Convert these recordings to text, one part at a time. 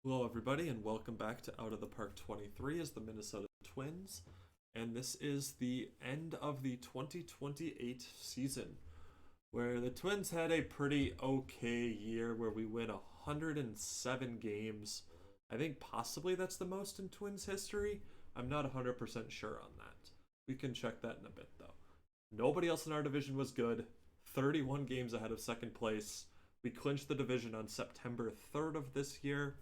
Hello, everybody, and welcome back to Out of the Park 23 as the Minnesota Twins. And this is the end of the 2028 season, where the Twins had a pretty okay year where we win 107 games. I think possibly that's the most in Twins history. I'm not 100% sure on that. We can check that in a bit, though. Nobody else in our division was good. 31 games ahead of second place. We clinched the division on September 3rd of this year.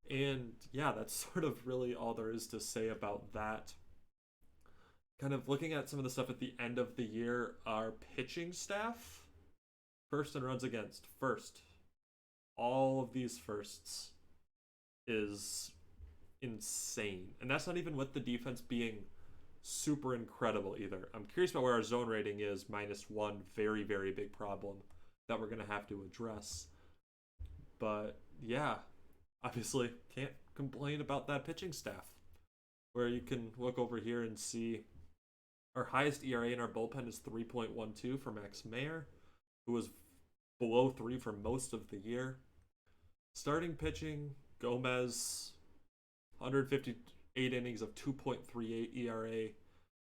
And yeah, that's sort of really all there is to say about that. Kind of looking at some of the stuff at the end of the year, our pitching staff, first in runs against, first. All of these firsts is insane. And that's not even with the defense being super incredible either. I'm curious about where our zone rating is, -1, very, very big problem that we're going to have to address. But yeah, obviously can't complain about that pitching staff, where you can look over here and see our highest ERA in our bullpen is 3.12 for Max Mayer, who was below 3 for most of the year. Starting pitching, Gomez, 158 innings of 2.38 ERA.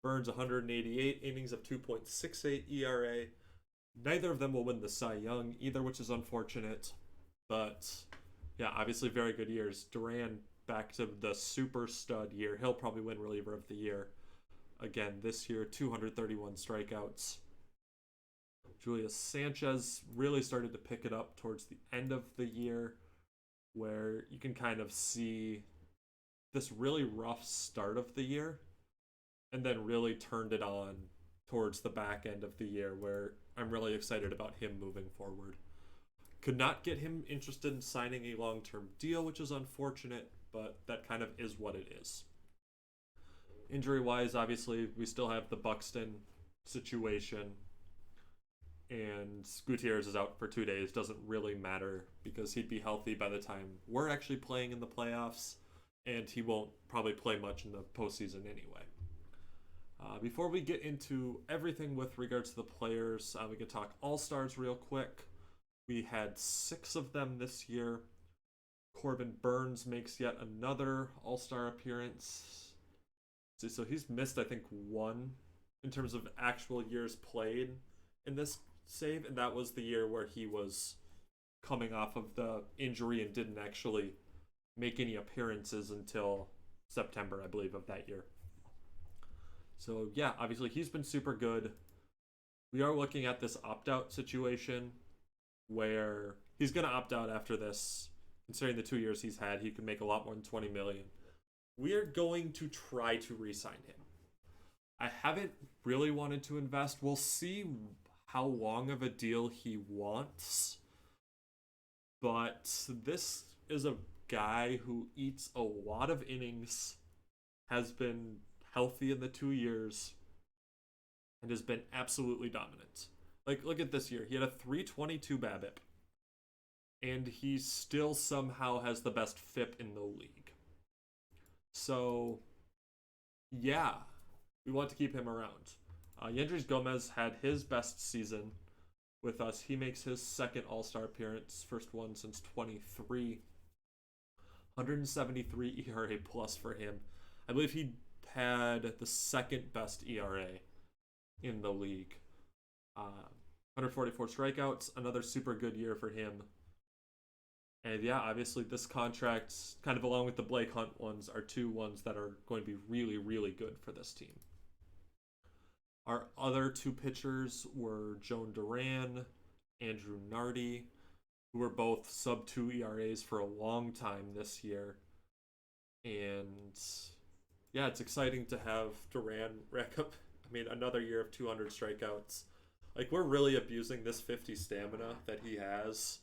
Burns, 188 innings of 2.68 ERA. Neither of them will win the Cy Young either, which is unfortunate. But yeah, obviously very good years. Duran back to the super stud year. He'll probably win reliever of the year again this year. 231 strikeouts. Julius Sanchez really started to pick it up towards the end of the year, where you can kind of see this really rough start of the year and then really turned it on towards the back end of the year, where I'm really excited about him moving forward. Could not get him interested in signing a long-term deal, which is unfortunate, but that kind of is what it is. Injury-wise, obviously, we still have the Buxton situation, and Gutierrez is out for 2 days. Doesn't really matter because he'd be healthy by the time we're actually playing in the playoffs, and he won't probably play much in the postseason anyway. Before we get into everything with regards to the players, we can talk All-Stars real quick. We had 6 of them this year. Corbin Burns makes yet another All-Star appearance. So he's missed, I think, 1 in terms of actual years played in this save, and that was the year where he was coming off of the injury and didn't actually make any appearances until September, I believe, of that year. So yeah, obviously he's been super good. We are looking at this opt-out situation where he's going to opt out after this. Considering the 2 years he's had, he could make a lot more than $20 million. We are going to try to re-sign him. I haven't really wanted to invest. We'll see how long of a deal he wants. But this is a guy who eats a lot of innings, has been healthy in the 2 years, and has been absolutely dominant. Like, look at this year. He had a 322 BABIP, and he still somehow has the best FIP in the league. So, yeah, we want to keep him around. Yendrys Gomez had his best season with us. He makes his second All-Star appearance, first one since 23. 173 ERA plus for him. I believe he had the second best ERA in the league. 144 strikeouts, another super good year for him. And yeah, obviously this contract, kind of along with the Blake Hunt ones, are 2 ones that are going to be really, really good for this team. Our other 2 pitchers were Joan Duran, Andrew Nardi, who were both sub-2 ERAs for a long time this year. And yeah, it's exciting to have Duran rack up, another year of 200 strikeouts. Like, we're really abusing this 50 stamina that he has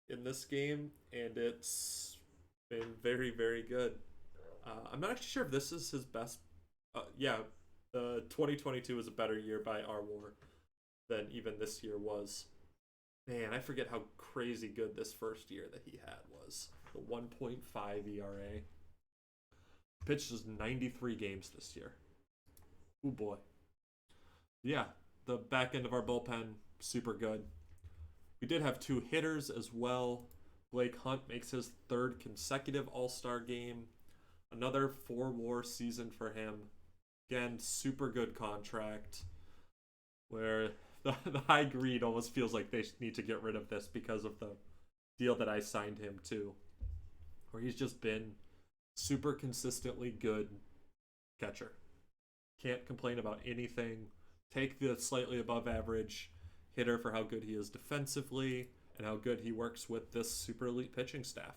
in this game, and it's been very, very good. I'm not actually sure if this is his best. Yeah, 2022 was a better year by our WAR than even this year was. Man, I forget how crazy good this first year that he had was. The 1.5 ERA. Pitched just 93 games this year. Oh boy. Yeah, the back end of our bullpen, super good. We did have 2 hitters as well. Blake Hunt makes his third consecutive All-Star game. Another 4-WAR season for him. Again, super good contract. Where the high greed almost feels like they need to get rid of this because of the deal that I signed him to. Where he's just been super consistently good catcher. Can't complain about anything. Take the slightly above average hitter for how good he is defensively and how good he works with this super elite pitching staff.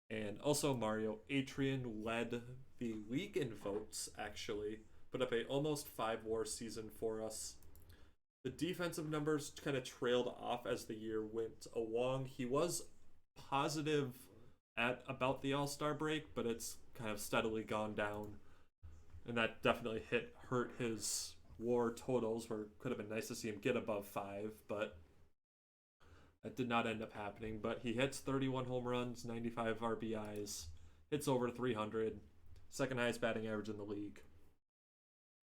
And also Mario Adrian led the league in votes, actually. Put up a almost 5-WAR season for us. The defensive numbers kind of trailed off as the year went along. He was positive at about the All-Star break, but it's kind of steadily gone down. And that definitely hurt his WAR totals, where it could have been nice to see him get above 5, but that did not end up happening. But he hits 31 home runs, 95 RBIs, hits over 300, second highest batting average in the league.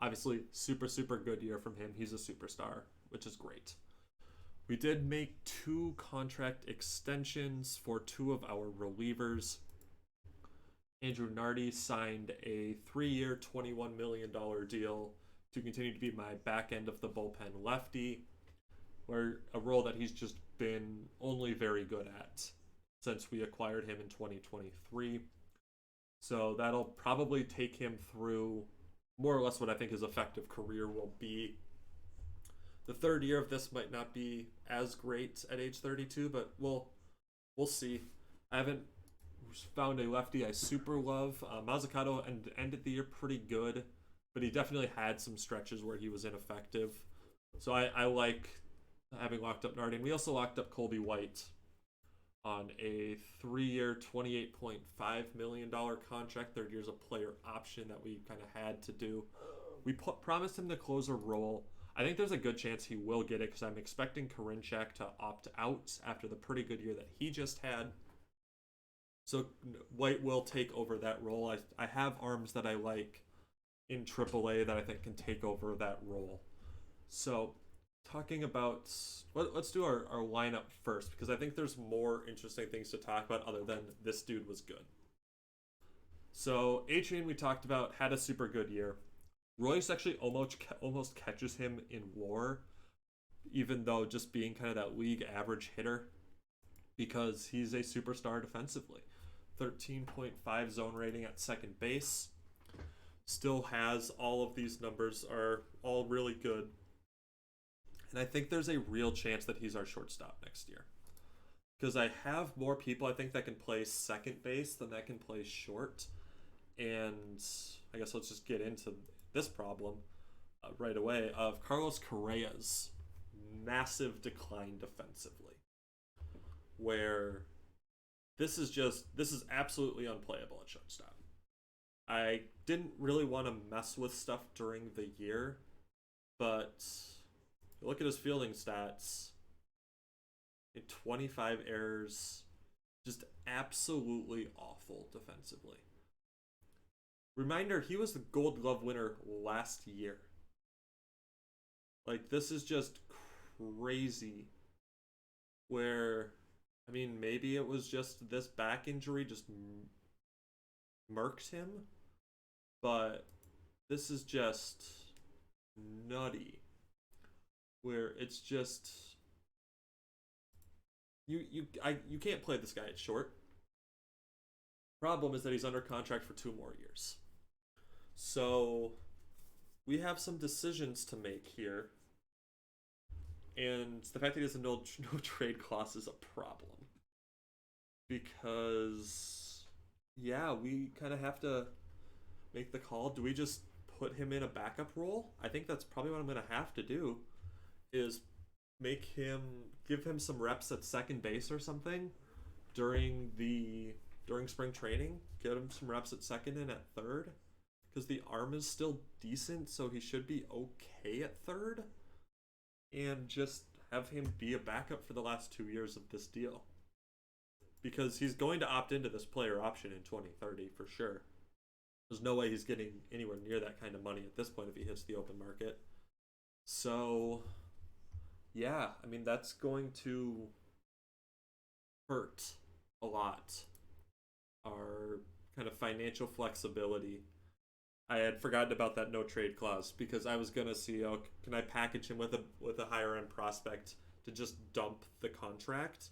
Obviously, super good year from him. He's a superstar, which is great. We did make 2 contract extensions for 2 of our relievers. Andrew Nardi signed a 3-year, $21 million deal to continue to be my back end of the bullpen lefty, where a role that he's just been only very good at since we acquired him in 2023. So that'll probably take him through more or less what I think his effective career will be. The third year of this might not be as great at age 32, but we'll see. I haven't found a lefty I super love. Mazzucato ended the year pretty good, but he definitely had some stretches where he was ineffective. So I like having locked up Nardi. And we also locked up Colby White on a 3-year, $28.5 million contract. Third year's a player option that we kind of had to do. We promised him the closer role. I think there's a good chance he will get it because I'm expecting Karinchak to opt out after the pretty good year that he just had. So White will take over that role. I have arms that I like in AAA that I think can take over that role. So talking about, let's do our lineup first, because I think there's more interesting things to talk about other than this dude was good. So Adrian, we talked about, had a super good year. Royce actually almost catches him in WAR, even though just being kind of that league average hitter, because he's a superstar defensively. 13.5 zone rating at second base. Still has all of these numbers, are all really good. And I think there's a real chance that he's our shortstop next year. Because I have more people, I think, that can play second base than that can play short. And I guess let's just get into this problem right away of Carlos Correa's massive decline defensively. Where this is absolutely unplayable at shortstop. I didn't really want to mess with stuff during the year, but look at his fielding stats. 25 errors, just absolutely awful defensively. Reminder, he was the Gold Glove winner last year. Like, this is just crazy. Where, I mean, maybe it was just this back injury just murked him, but this is just nutty. Where it's just you can't play this guy at short. Problem is that he's under contract for 2 more years. So we have some decisions to make here. And the fact that he has a no trade clause is a problem. Because, yeah, we kind of have to make the call. Do we just put him in a backup role? I think that's probably what I'm going to have to do, is give him some reps at second base or something during spring training. Get him some reps at second and at third, because the arm is still decent, so he should be okay at third, and just have him be a backup for the last 2 years of this deal, because he's going to opt into this player option in 2030 for sure. There's no way he's getting anywhere near that kind of money at this point if he hits the open market. So yeah, I mean, that's going to hurt a lot, our kind of financial flexibility. I had forgotten about that no trade clause because I was gonna see, oh, can I package him with a higher end prospect to just dump the contract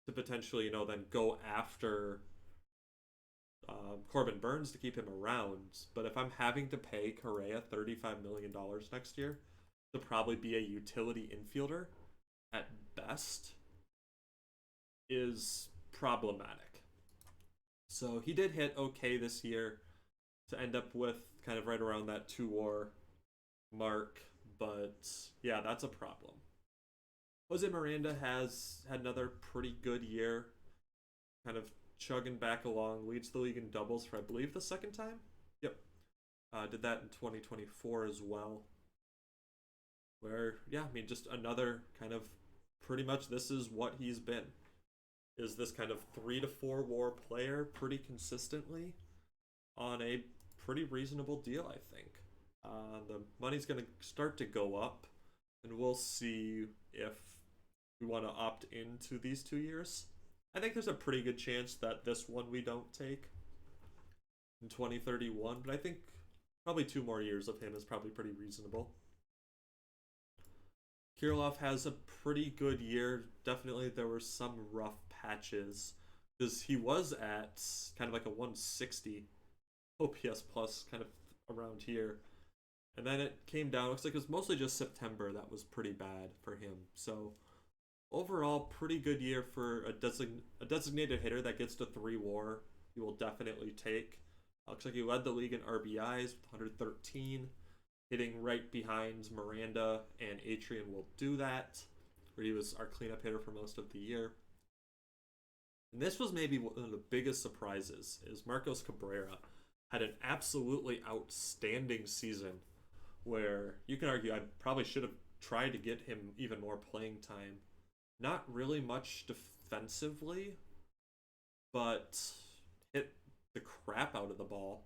to potentially, then go after Corbin Burns to keep him around. But if I'm having to pay Correa $35 million next year to probably be a utility infielder at best, is problematic. So he did hit okay this year to end up with kind of right around that 2 WAR mark, but yeah, that's a problem. Jose Miranda has had another pretty good year, kind of chugging back along, leads the league in doubles for I believe the second time. Yep, did that in 2024 as well. Where yeah, I mean just another kind of pretty much this is what he's been. Is this kind of 3 to 4 WAR player pretty consistently on a pretty reasonable deal, I think. The money's going to start to go up, and we'll see if we want to opt into these 2 years. I think there's a pretty good chance that this one we don't take in 2031, but I think probably 2 more years of him is probably pretty reasonable. Kirilov has a pretty good year. Definitely there were some rough patches because he was at kind of like a 160 OPS plus kind of around here. And then it came down. Looks like it was mostly just September that was pretty bad for him. So overall, pretty good year for a designated hitter that gets to 3 WAR. You will definitely take. Looks like he led the league in RBIs with 113, hitting right behind Miranda, and Atrian will do that, where he was our cleanup hitter for most of the year. And this was maybe one of the biggest surprises, is Marcos Cabrera had an absolutely outstanding season where you can argue I probably should have tried to get him even more playing time. Not really much defensively, but hit the crap out of the ball,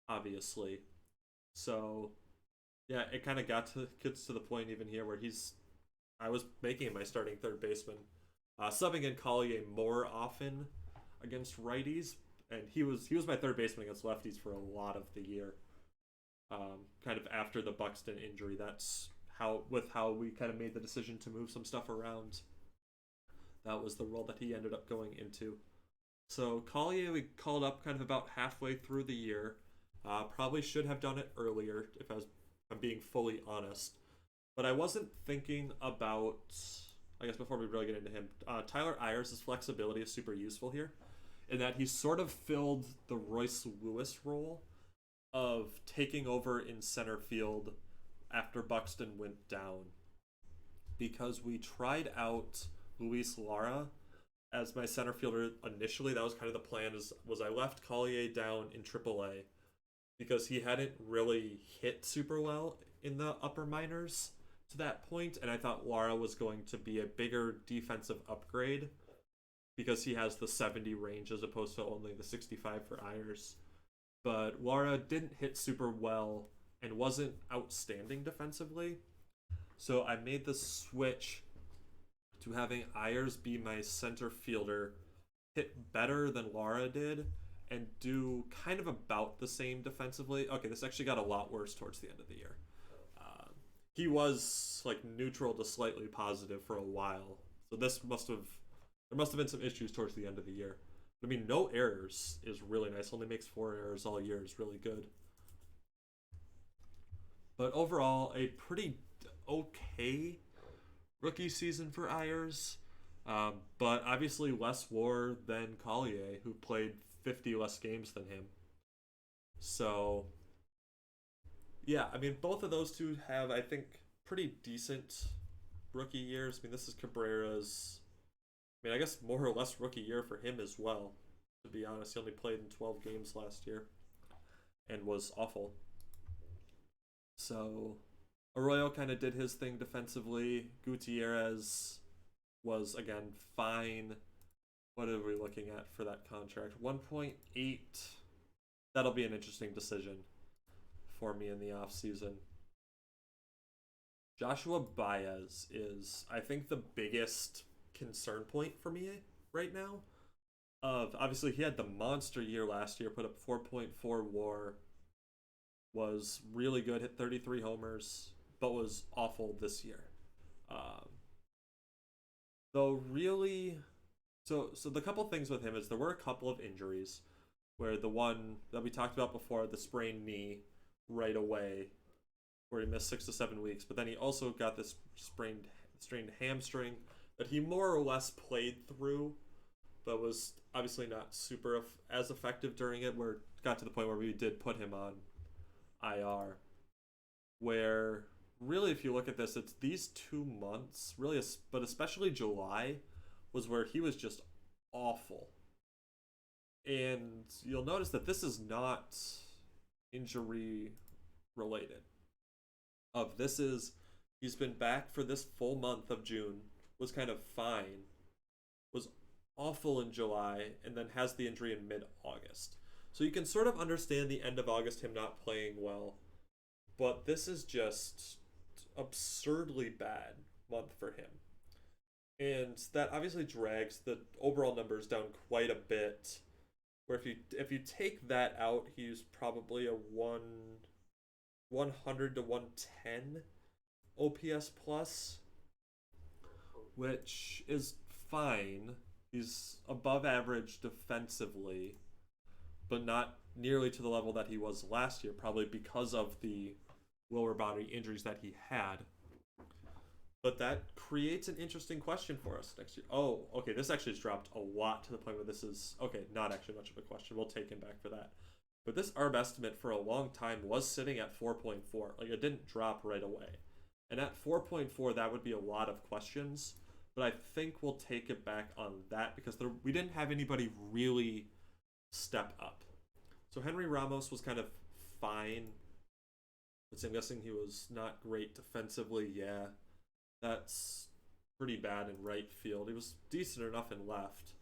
obviously. So, yeah, it kind of gets to the point even here where I was making him my starting third baseman, subbing in Collier more often against righties, and he was my third baseman against lefties for a lot of the year. Kind of after the Buxton injury, that's how we kind of made the decision to move some stuff around. That was the role that he ended up going into. So Collier we called up kind of about halfway through the year. Probably should have done it earlier if I'm being fully honest. But I wasn't thinking about, I guess before we really get into him, Tyler Ayers' flexibility is super useful here in that he sort of filled the Royce Lewis role of taking over in center field after Buxton went down. Because we tried out Luis Lara as my center fielder initially. That was kind of the plan, was I left Collier down in AAA because he hadn't really hit super well in the upper minors to that point, and I thought Lara was going to be a bigger defensive upgrade because he has the 70 range as opposed to only the 65 for Ayers. But Lara didn't hit super well and wasn't outstanding defensively. So I made the switch to having Ayers be my center fielder, hit better than Lara did, and do kind of about the same defensively. Okay, this actually got a lot worse towards the end of the year. He was like neutral to slightly positive for a while. So there must have been some issues towards the end of the year. I mean, no errors is really nice. Only makes 4 errors all year is really good. But overall, a pretty okay rookie season for Ayers. But obviously less WAR than Collier, who played 50 less games than him. So, yeah, I mean, both of those two have, I think, pretty decent rookie years. I mean, this is Cabrera's, I mean, I guess more or less rookie year for him as well, to be honest. He only played in 12 games last year and was awful. So, Arroyo kind of did his thing defensively. Gutierrez was, again, fine. What are we looking at for that contract? 1.8. That'll be an interesting decision for me in the offseason. Joshua Baez is, I think, the biggest concern point for me right now. of obviously he had the monster year last year, put up 4.4 WAR, was really good, hit 33 homers, but was awful this year. Um, though really, so the couple things with him is there were a couple of injuries, where the one that we talked about before, the sprained knee, right away, where he missed 6 to 7 weeks, but then he also got this strained hamstring that he more or less played through, but was obviously not super as effective during it. Where it got to the point where we did put him on IR. Where really, if you look at this, it's these 2 months, really, but especially July, was where he was just awful. And you'll notice that this is not injury related. Of this is he's been back for this full month of June, was kind of fine, was awful in July, and then has the injury in mid-August. So you can sort of understand the end of August him not playing well, but this is just absurdly bad month for him. And that obviously drags the overall numbers down quite a bit. Where if you take that out, he's probably a 100 to 110 OPS plus, which is fine. He's above average defensively, but not nearly to the level that he was last year, probably because of the lower body injuries that he had. But that creates an interesting question for us next year. Oh, okay, this actually has dropped a lot to the point where this is, okay, not actually much of a question. We'll take him back for that. But this ARB estimate for a long time was sitting at 4.4. Like, it didn't drop right away. And at 4.4, that would be a lot of questions. But I think we'll take it back on that because we didn't have anybody really step up. So Henry Ramos was kind of fine. But I'm guessing he was not great defensively, yeah. That's pretty bad in right field. He was decent enough in left.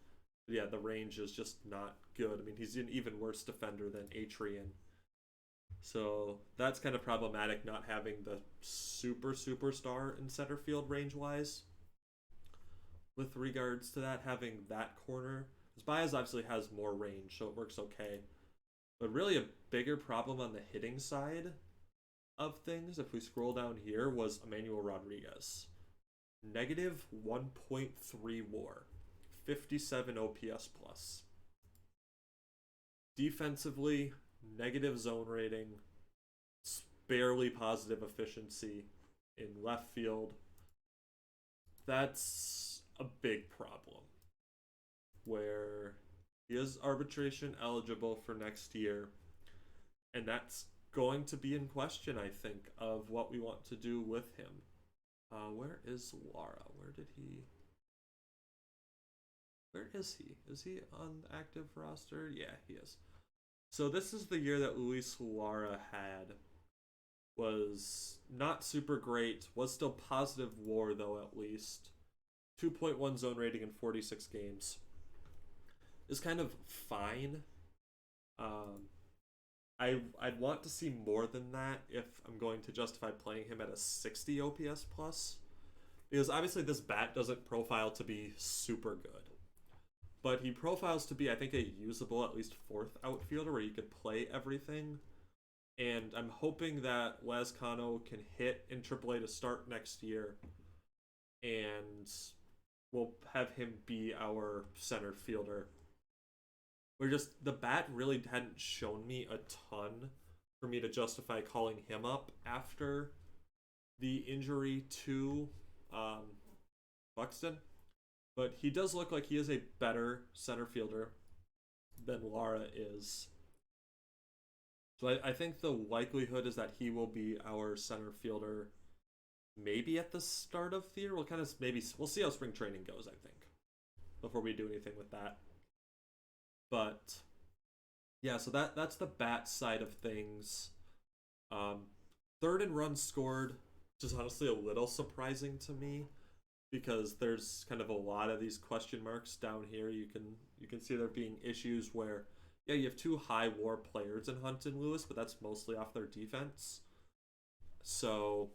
But yeah, the range is just not good. I mean, he's an even worse defender than Atrian. So that's kind of problematic, not having the superstar in center field range-wise. With regards to that, having that corner, Baez obviously has more range, so it works okay. But really a bigger problem on the hitting side of things, if we scroll down here, was Emmanuel Rodriguez. Negative 1.3 WAR, 57 OPS plus. Defensively, negative zone rating, barely positive efficiency in left field. That's a big problem. Where he is arbitration eligible for next year, and that's going to be in question, I think, of what we want to do with him. Where is Lara? Where is he? Is he on the active roster? Yeah, he is. So this is the year that Luis Lara had. Was not super great. Was still positive WAR, though, at least. 2.1 zone rating in 46 games. Is kind of fine. I'd want to see more than that if I'm going to justify playing him at a 60 OPS plus. Because obviously this bat doesn't profile to be super good. But he profiles to be, I think, a usable, at least fourth outfielder where you could play everything. And I'm hoping that Lazcano can hit in AAA to start next year. And we'll have him be our center fielder. The bat really hadn't shown me a ton for me to justify calling him up after the injury to Buxton. But he does look like he is a better center fielder than Lara is. So I think the likelihood is that he will be our center fielder maybe at the start of the year. We'll see how spring training goes, I think, before we do anything with that. But yeah, so that's the bat side of things. Third in runs scored, which is honestly a little surprising to me because there's kind of a lot of these question marks down here. You can see there being issues where, yeah, you have two high WAR players in Hunt and Lewis, but that's mostly off their defense. So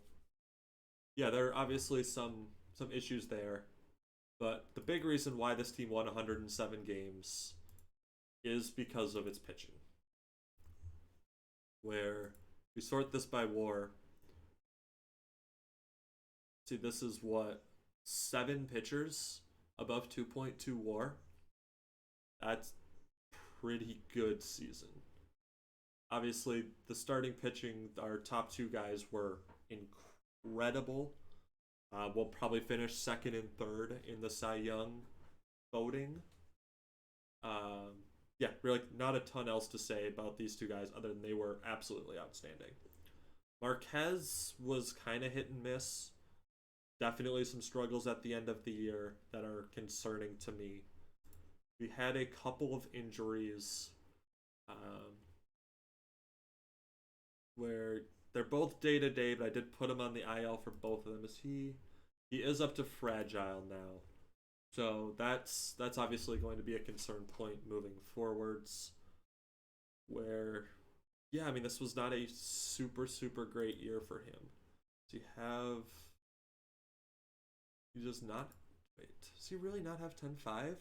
yeah, there are obviously some issues there. But the big reason why this team won 107 games is because of its pitching. Where we sort this by WAR. See, this is what, 7 pitchers above 2.2 WAR. That's pretty good season. Obviously, the starting pitching, our top 2 guys were incredible. We'll probably finish second and third in the Cy Young voting. Yeah, really not a ton else to say about these 2 guys other than they were absolutely outstanding. Marquez was kind of hit and miss. Definitely some struggles at the end of the year that are concerning to me. We had a couple of injuries where they're both day to day, but I did put him on the IL for both of them. He is up to fragile now. So that's obviously going to be a concern point moving forwards. Where, yeah, I mean, this was not a super great year for him. Does he does not, wait, does he really not have 10-5?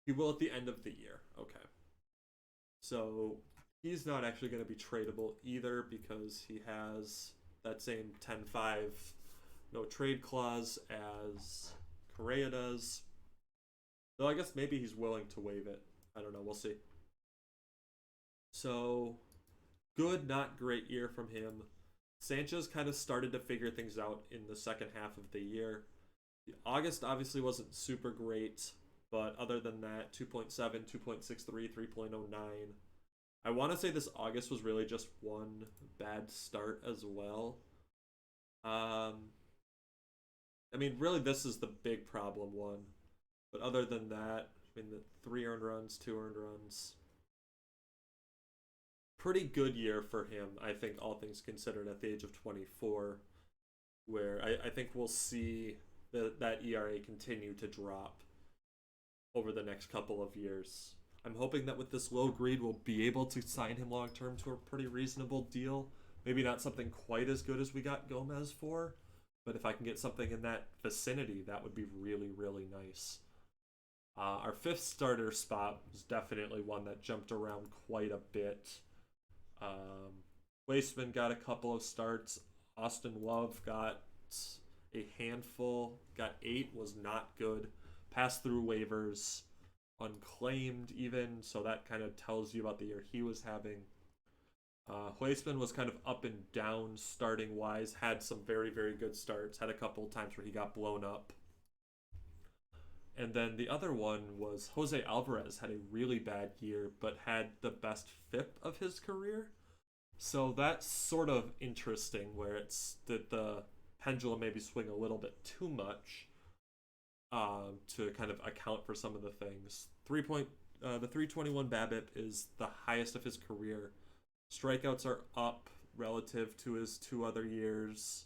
He will at the end of the year. Okay. So he's not actually going to be tradable either because he has that same 10-5 no trade clause as Correa does. Though I guess maybe he's willing to waive it. I don't know. We'll see. So, good, not great year from him. Sanchez kind of started to figure things out in the second half of the year. August obviously wasn't super great, but other than that, 2.7, 2.63, 3.09. I want to say this August was really just one bad start as well. I mean, really, this is the big problem one. But other than that, I mean, the 3 earned runs, 2 earned runs. Pretty good year for him, I think, all things considered, at the age of 24, where I think we'll see that ERA continue to drop over the next couple of years. I'm hoping that with this low greed, we'll be able to sign him long-term to a pretty reasonable deal. Maybe not something quite as good as we got Gomez for, but if I can get something in that vicinity, that would be really nice. Our 5th starter spot was definitely one that jumped around quite a bit. Wasteman got a couple of starts. Austin Love got a handful, got 8, was not good. Passed through waivers, unclaimed even, so that kind of tells you about the year he was having. Wasteman was kind of up and down starting wise, had some very good starts, had a couple of times where he got blown up. And then the other one was Jose Alvarez, had a really bad year, but had the best FIP of his career. So that's sort of interesting, where it's that the pendulum maybe swing a little bit too much to kind of account for some of the things. The 321 BABIP is the highest of his career. Strikeouts are up relative to his 2 other years.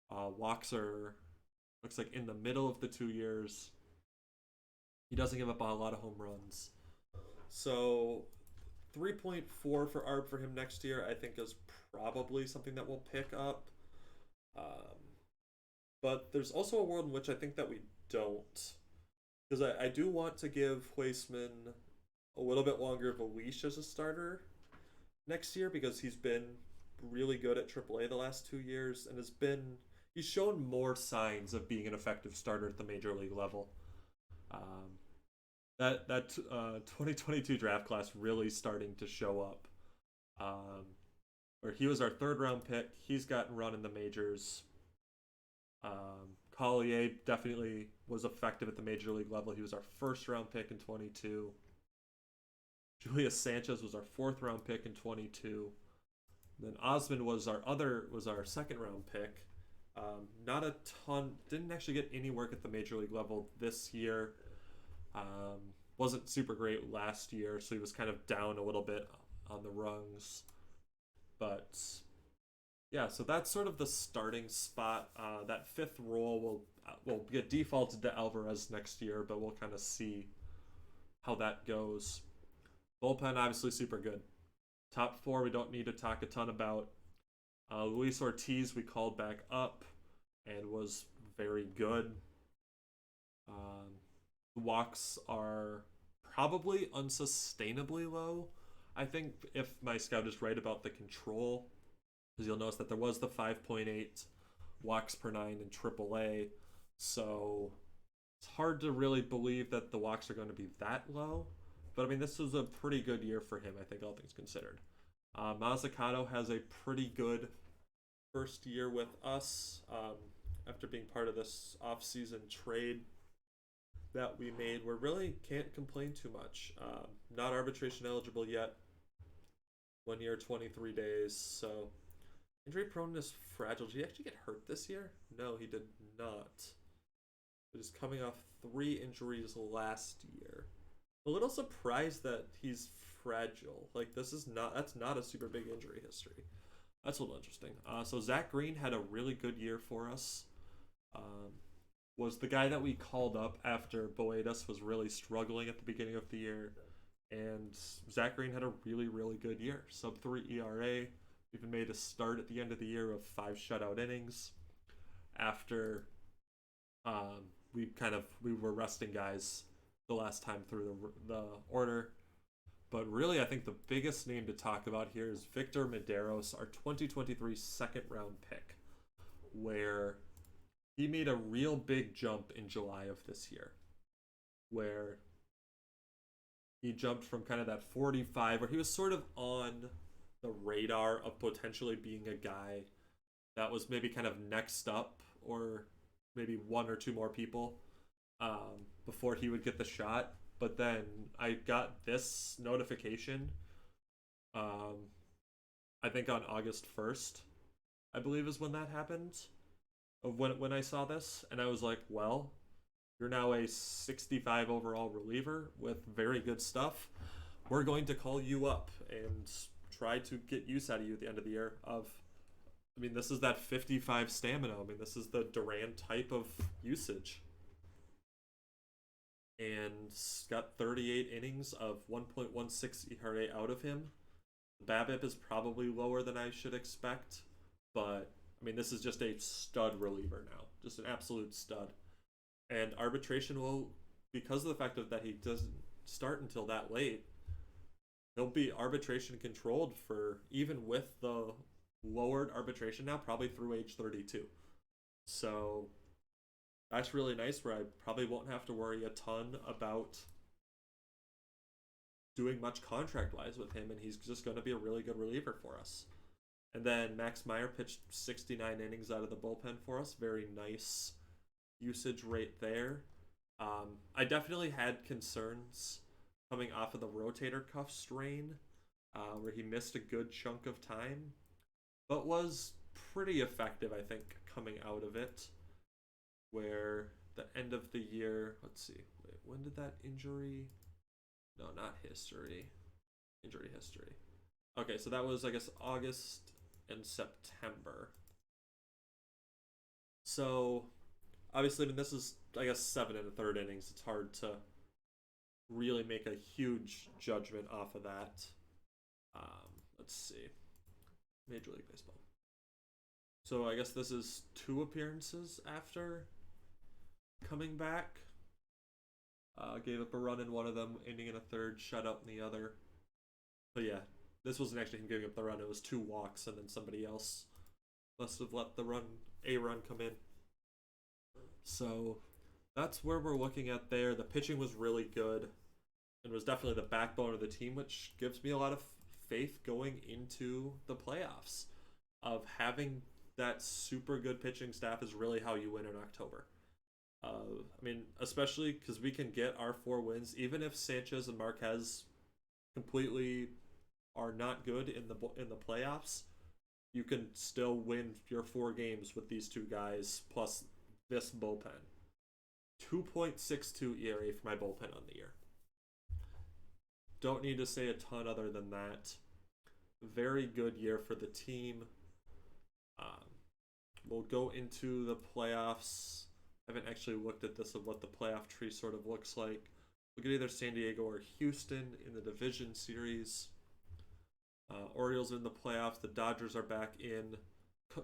Walks are, looks like, in the middle of the 2 years. He doesn't give up a lot of home runs. So 3.4 for ARB for him next year, I think, is probably something that we'll pick up. But there's also a world in which I think that we don't. Because I do want to give Huisman a little bit longer of a leash as a starter next year, because he's been really good at AAA the last 2 years and he's shown more signs of being an effective starter at the major league level. That 2022 draft class really starting to show up. Where he was our 3rd round pick, he's gotten run in the majors. Collier definitely was effective at the major league level. He was our 1st round pick in 22. Julius Sanchez was our 4th round pick in 22. Then Osmond was our 2nd round pick. Not a ton, didn't actually get any work at the major league level this year. Wasn't super great last year, so he was kind of down a little bit on the rungs. But yeah, so that's sort of the starting spot. That 5th role will get defaulted to Alvarez next year, but we'll kind of see how that goes. Bullpen, obviously super good. Top 4, we don't need to talk a ton about. Luis Ortiz, we called back up and was very good. The walks are probably unsustainably low. I think if my scout is right about the control, because you'll notice that there was the 5.8 walks per nine in AAA, so it's hard to really believe that the walks are going to be that low. But I mean, this was a pretty good year for him, I think, all things considered. Mazzucato has a pretty good first year with us after being part of this off-season trade that we made. We really can't complain too much. Not arbitration eligible yet. 1 year, 23 days. So injury proneness fragile. Did he actually get hurt this year? No, he did not. But he's coming off 3 injuries last year. A little surprised that he's fragile. Like, that's not a super big injury history. That's a little interesting. So Zach Green had a really good year for us. Was the guy that we called up after Boedas was really struggling at the beginning of the year. And Zach Green had a really, really good year. Sub 3 ERA. Even made a start at the end of the year of 5 shutout innings. After we were resting guys the last time through the order. But really, I think the biggest name to talk about here is Victor Medeiros, our 2023 second round pick, where he made a real big jump in July of this year, where he jumped from kind of that 45, where he was sort of on the radar of potentially being a guy that was maybe kind of next up, or maybe 1 or 2 more people before he would get the shot. But then I got this notification, I think on August 1st, I believe is when that happened, of when I saw this. And I was like, well, you're now a 65 overall reliever with very good stuff. We're going to call you up and try to get use out of you at the end of the year. This is that 55 stamina. This is the Duran type of usage. And got 38 innings of 1.16 ERA out of him. The BABIP is probably lower than I should expect, but this is just a stud reliever now, just an absolute stud. And arbitration will, because of the fact that he doesn't start until that late, he'll be arbitration controlled for, even with the lowered arbitration now, probably through age 32. So that's really nice, where I probably won't have to worry a ton about doing much contract-wise with him, and he's just going to be a really good reliever for us. And then Max Meyer pitched 69 innings out of the bullpen for us. Very nice usage rate there. I definitely had concerns coming off of the rotator cuff strain, where he missed a good chunk of time, but was pretty effective, I think, coming out of it. Where the end of the year, let's see, when did that injury? No, not history. Injury history. Okay, so that was, I guess, August and September. So, obviously, this is, I guess, 7 1/3 innings. It's hard to really make a huge judgment off of that. Let's see. Major League Baseball. So I guess this is 2 appearances after coming back. Gave up a run in one of them, inning in a third, shutout in the other. But yeah, this wasn't actually him giving up the run. It was 2 walks, and then somebody else must have let the run come in. So that's where we're looking at there. The pitching was really good and was definitely the backbone of the team, which gives me a lot of faith going into the playoffs. Of having that super good pitching staff is really how you win in October. Especially because we can get our 4 wins, even if Sanchez and Marquez completely are not good in the playoffs. You can still win your 4 games with these 2 guys plus this bullpen. 2.62 ERA for my bullpen on the year. Don't need to say a ton other than that. Very good year for the team. We'll go into the playoffs. I haven't actually looked at this of what the playoff tree sort of looks like. We'll get either San Diego or Houston in the division series. Orioles in the playoffs. The Dodgers are back in.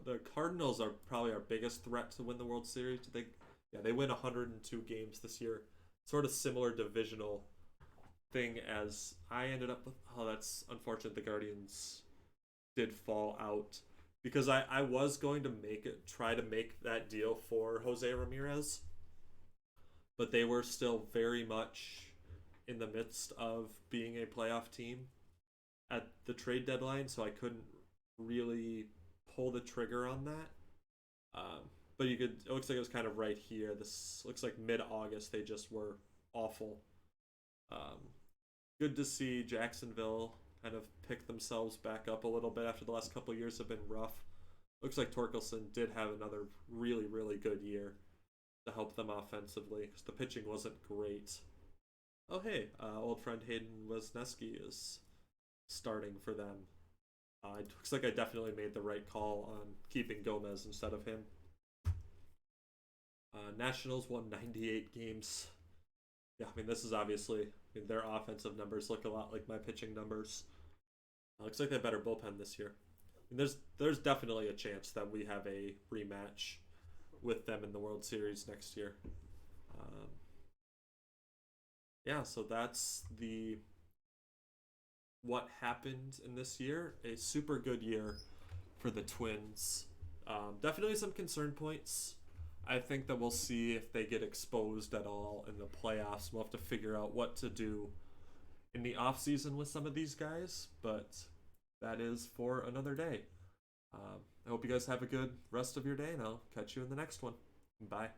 The Cardinals are probably our biggest threat to win the World Series. They win 102 games this year. Sort of similar divisional thing as I ended up with. Oh, that's unfortunate. The Guardians did fall out because I was going to try to make that deal for Jose Ramirez, but they were still very much in the midst of being a playoff team at the trade deadline, so I couldn't really pull the trigger on that. But you could. It looks like it was kind of right here. This looks like mid-August. They just were awful. Um, Good to see Jacksonville kind of pick themselves back up a little bit after the last couple of years have been rough. Looks like Torkelson did have another really, really good year to help them offensively because the pitching wasn't great. Oh, hey, old friend Hayden Wesneski is starting for them. It looks like I definitely made the right call on keeping Gomez instead of him. Nationals won 98 games. Yeah, I mean, this is obviously, their offensive numbers look a lot like my pitching numbers. Looks like they have better bullpen this year. I mean, there's definitely a chance that we have a rematch with them in the World Series next year. Yeah, so that's the what happened in this year. A super good year for the Twins. Definitely some concern points. I think that we'll see if they get exposed at all in the playoffs. We'll have to figure out what to do in the offseason with some of these guys, but that is for another day. I hope you guys have a good rest of your day, and I'll catch you in the next one. Bye.